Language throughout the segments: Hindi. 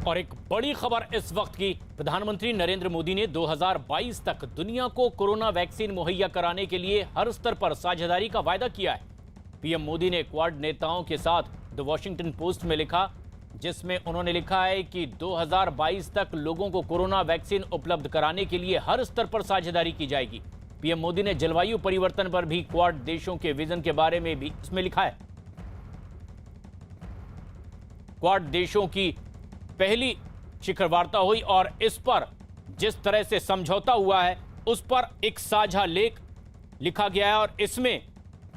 और एक बड़ी खबर इस वक्त की, प्रधानमंत्री नरेंद्र मोदी ने 2022 तक दुनिया को कोरोना वैक्सीन मुहैया कराने के लिए हर स्तर पर साझेदारी का वायदा किया है। पीएम मोदी ने क्वाड नेताओं के साथ द वॉशिंगटन पोस्ट में लिखा, जिसमें उन्होंने लिखा है कि 2022 तक लोगों को कोरोना वैक्सीन उपलब्ध कराने के लिए हर स्तर पर साझेदारी की जाएगी। पीएम मोदी ने जलवायु परिवर्तन पर भी क्वाड देशों के विजन के बारे में भी इसमें लिखा है। क्वाड देशों की पहली शिखर वार्ता हुई और इस पर जिस तरह से समझौता हुआ है उस पर एक साझा लेख लिखा गया है और इसमें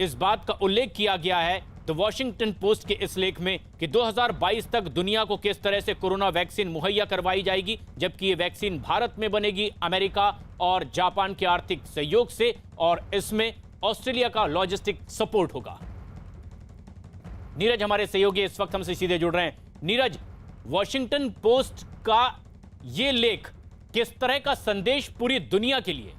इस बात का उल्लेख किया गया है द वॉशिंगटन पोस्ट के इस लेख में कि 2022 तक दुनिया को किस तरह से कोरोना वैक्सीन मुहैया करवाई जाएगी, जबकि ये वैक्सीन भारत में बनेगी अमेरिका और जापान के आर्थिक सहयोग से, और इसमें ऑस्ट्रेलिया का लॉजिस्टिक सपोर्ट होगा। नीरज हमारे सहयोगी इस वक्त हमसे सीधे जुड़ रहे हैं। नीरज, वॉशिंगटन पोस्ट का ये लेख किस तरह का संदेश पूरी दुनिया के लिए?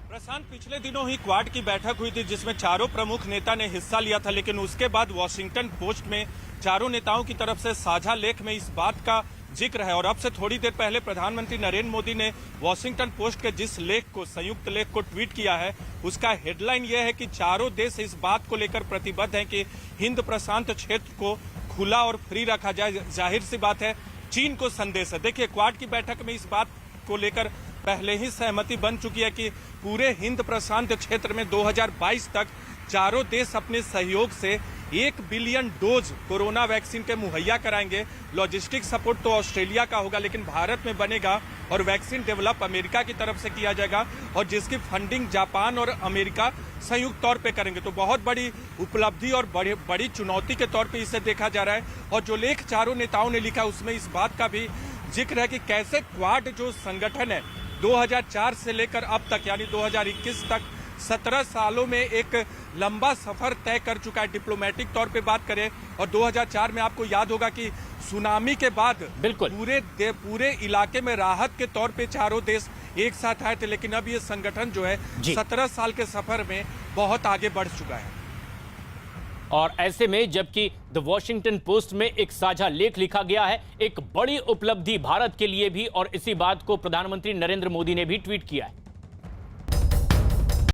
प्रशांत, पिछले दिनों ही क्वाड की बैठक हुई थी जिसमें चारों प्रमुख नेता ने हिस्सा लिया था, लेकिन उसके बाद वॉशिंगटन पोस्ट में चारों नेताओं की तरफ से साझा लेख में इस बात का जिक्र है। और अब से थोड़ी देर पहले प्रधानमंत्री नरेंद्र मोदी ने वॉशिंगटन पोस्ट के जिस लेख को, संयुक्त लेख को ट्वीट किया है, उसका हेडलाइन यह है कि चारों देश इस बात को लेकर प्रतिबद्ध हैं कि हिंद प्रशांत क्षेत्र को खुला और फ्री रखा जाए। जाहिर सी बात है, चीन को संदेश है। देखिए, क्वाड की बैठक में इस बात को लेकर पहले ही सहमति बन चुकी है कि पूरे हिंद प्रशांत क्षेत्र में 2022 तक चारों देश अपने सहयोग से 1 बिलियन डोज कोरोना वैक्सीन के मुहैया कराएंगे। लॉजिस्टिक सपोर्ट तो ऑस्ट्रेलिया का होगा, लेकिन भारत में बनेगा और वैक्सीन डेवलप अमेरिका की तरफ से किया जाएगा, और जिसकी फंडिंग जापान और अमेरिका संयुक्त तौर पे करेंगे। तो बहुत बड़ी उपलब्धि और बड़ी चुनौती के तौर पे इसे देखा जा रहा है। और जो लेख चारों नेताओं ने लिखा उसमें इस बात का भी जिक्र है कि कैसे क्वाड जो संगठन है 2004 से लेकर अब तक यानी 2021 तक 17 सालों में एक लंबा सफर तय कर चुका है। डिप्लोमेटिक तौर पे बात करें, और 2004 में आपको याद होगा कि सुनामी के बाद बिल्कुल पूरे इलाके में राहत के तौर पे चारों देश एक साथ आए थे, लेकिन अब ये संगठन जो है 17 साल के सफर में बहुत आगे बढ़ चुका है। और ऐसे में जबकि द वॉशिंगटन पोस्ट में एक साझा लेख लिखा गया है, एक बड़ी उपलब्धि भारत के लिए भी, और इसी बात को प्रधानमंत्री नरेंद्र मोदी ने भी ट्वीट किया है।